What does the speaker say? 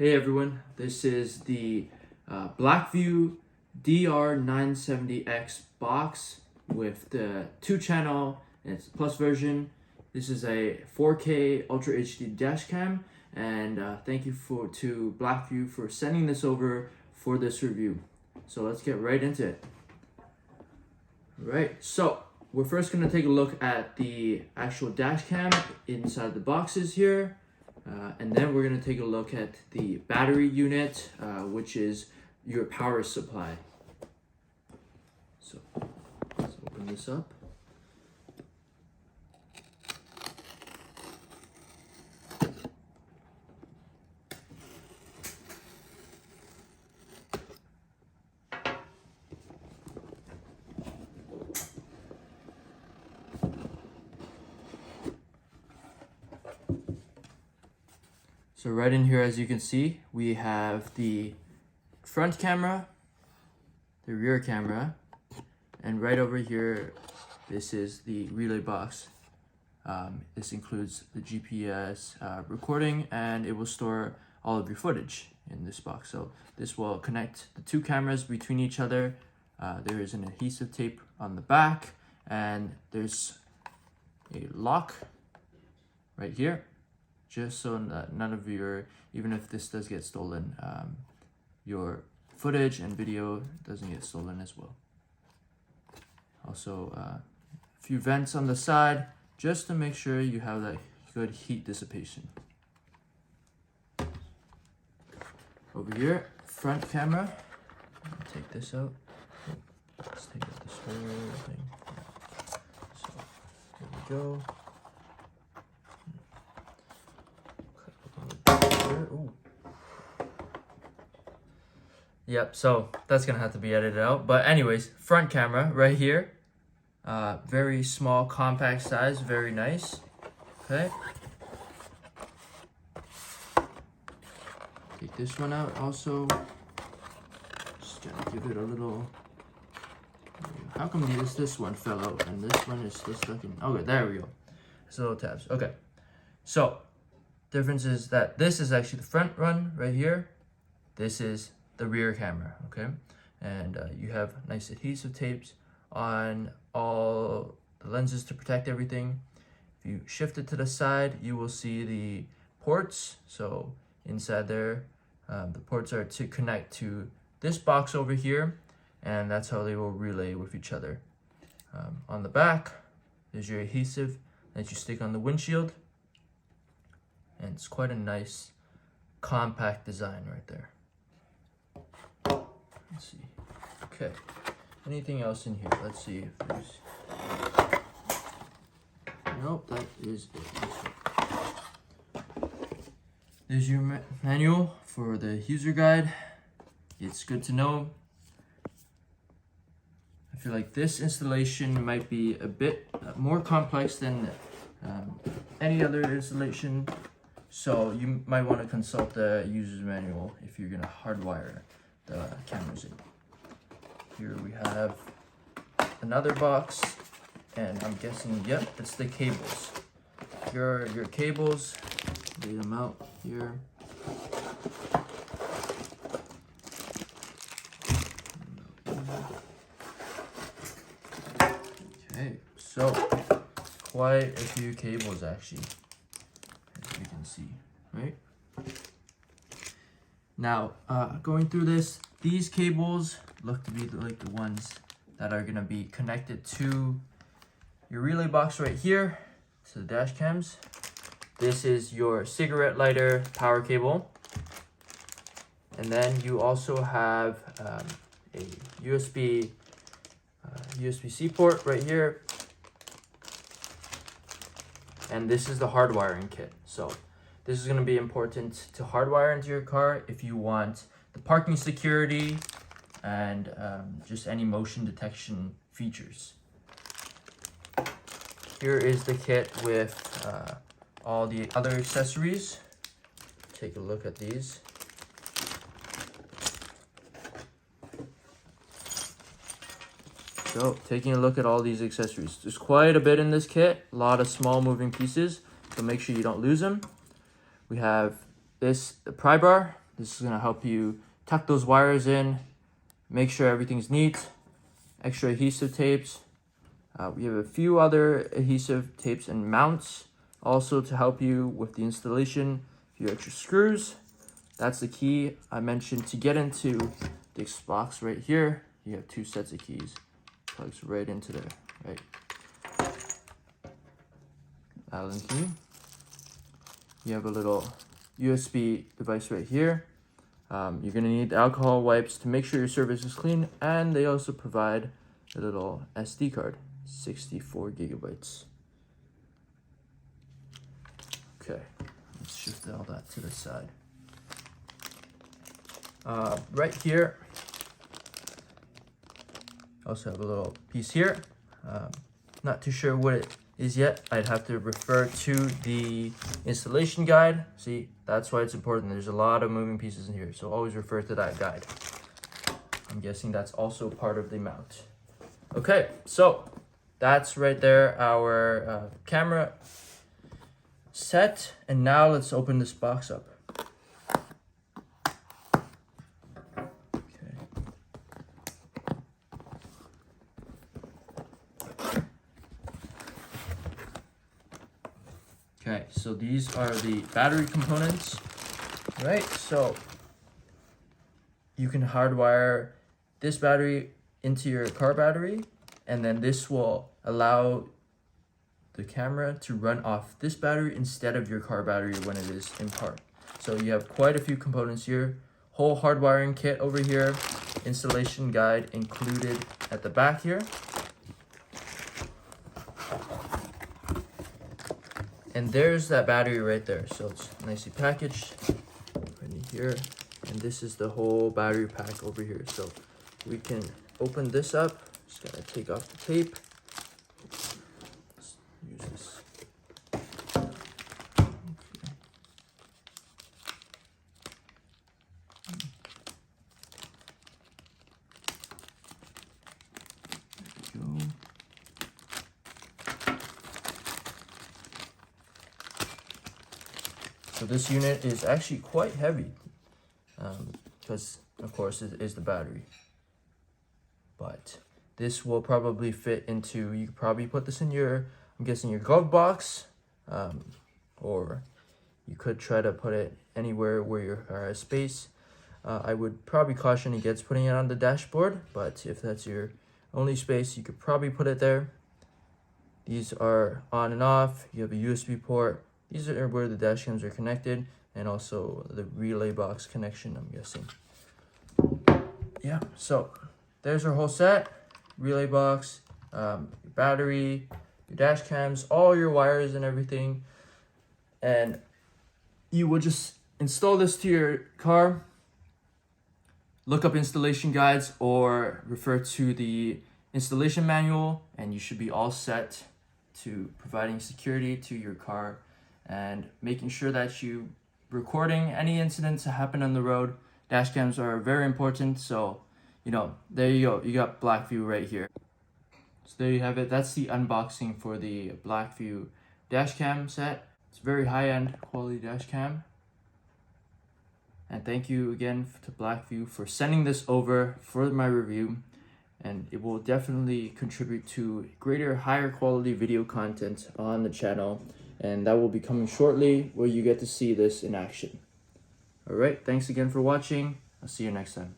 Hey everyone, this is the BlackVue DR970X box with the 2-channel, and it's the plus version. This is a 4K Ultra HD Dashcam, and thank you to BlackVue for sending this over for this review. So let's get right into it. Right, so we're first going to take a look at the actual Dashcam inside the boxes here. And then we're going to take a look at the battery unit, which is your power supply. So let's open this up. So right in here, as you can see, we have the front camera, the rear camera, and right over here, this is the relay box. This includes the GPS recording, and it will store all of your footage in this box. So this will connect the two cameras between each other. There is an adhesive tape on the back, and there's a lock right here, just so that none of your, even if this does get stolen, your footage and video doesn't get stolen as well. Also, a few vents on the side, just to make sure you have that good heat dissipation. Over here, front camera. Take this out. Let's take out this whole thing. So, here we go. Ooh. Yep, so that's gonna have to be edited out. But anyways, front camera right here. Very small, compact size, very nice. Okay. Take this one out also. Just gotta give it a little. How come this one fell out and this one is still stuck in? Okay, there we go. It's little tabs. Okay. So difference is that this is actually the front one right here. This is the rear camera, okay? And you have nice adhesive tapes on all the lenses to protect everything. If you shift it to the side, you will see the ports. So inside there, the ports are to connect to this box over here, and that's how they will relay with each other. On the back, there's your adhesive that you stick on the windshield. And it's quite a nice, compact design right there. Let's see. Okay. Anything else in here? Let's see if there's... Nope, that is it. There's your manual for the user guide. It's good to know. I feel like this installation might be a bit more complex than any other installation. So you might want to consult the user's manual if you're gonna hardwire the cameras in. Here we have another box, and I'm guessing, yep, it's the cables. Here are your cables. Lay them out here. Okay, so quite a few cables actually. You can see, right? Now, going through this, these cables look to be like the ones that are gonna be connected to your relay box right here, to the dash cams. This is your cigarette lighter power cable. And then you also have a USB-C port right here. And this is the hardwiring kit. So this is going to be important to hardwire into your car if you want the parking security and just any motion detection features. Here is the kit with all the other accessories. Take a look at these. So taking a look at all these accessories, there's quite a bit in this kit, a lot of small moving pieces, so make sure you don't lose them. We have the pry bar. This is going to help you tuck those wires in, make sure everything's neat. Extra adhesive tapes. We have a few other adhesive tapes and mounts also to help you with the installation. A few extra screws. That's the key I mentioned to get into this box right here. You have 2 sets of keys. Plugs right into there, right? Allen key. You have a little USB device right here. You're going to need alcohol wipes to make sure your surface is clean, and they also provide a little SD card, 64 gigabytes. Okay, let's shift all that to the side. Right here, also have a little piece here. Not too sure what it is yet. I'd have to refer to the installation guide. See, that's why it's important. There's a lot of moving pieces in here, so always refer to that guide. I'm guessing that's also part of the mount. Okay, so that's right there, our camera set. And now let's open this box up. Okay, so these are the battery components, right? So you can hardwire this battery into your car battery, and then this will allow the camera to run off this battery instead of your car battery when it is in park. So you have quite a few components here. Whole hardwiring kit over here, installation guide included at the back here. And there's that battery right there. So it's nicely packaged right in here. And this is the whole battery pack over here. So we can open this up. Just gotta take off the tape. Let's use this. There we go. So this unit is actually quite heavy because, of course, it is the battery. But this will probably fit into, you could probably put this in your, I'm guessing, your glove box, or you could try to put it anywhere where your car has space. I would probably caution against putting it on the dashboard, but if that's your only space, you could probably put it there. These are on and off. You have a USB port. These are where the dash cams are connected, and also the relay box connection, I'm guessing. Yeah, so there's our whole set. Relay box, your battery, your dash cams, all your wires and everything. And you will just install this to your car, look up installation guides or refer to the installation manual, and you should be all set to providing security to your car and making sure that you recording any incidents that happen on the road. Dash cams are very important, so there you go. You got BlackVue right here. So there you have it. That's the unboxing for the BlackVue dash cam set. It's a very high-end quality dash cam. And thank you again to BlackVue for sending this over for my review. And it will definitely contribute to greater, higher quality video content on the channel. And that will be coming shortly, where you get to see this in action. All right, thanks again for watching. I'll see you next time.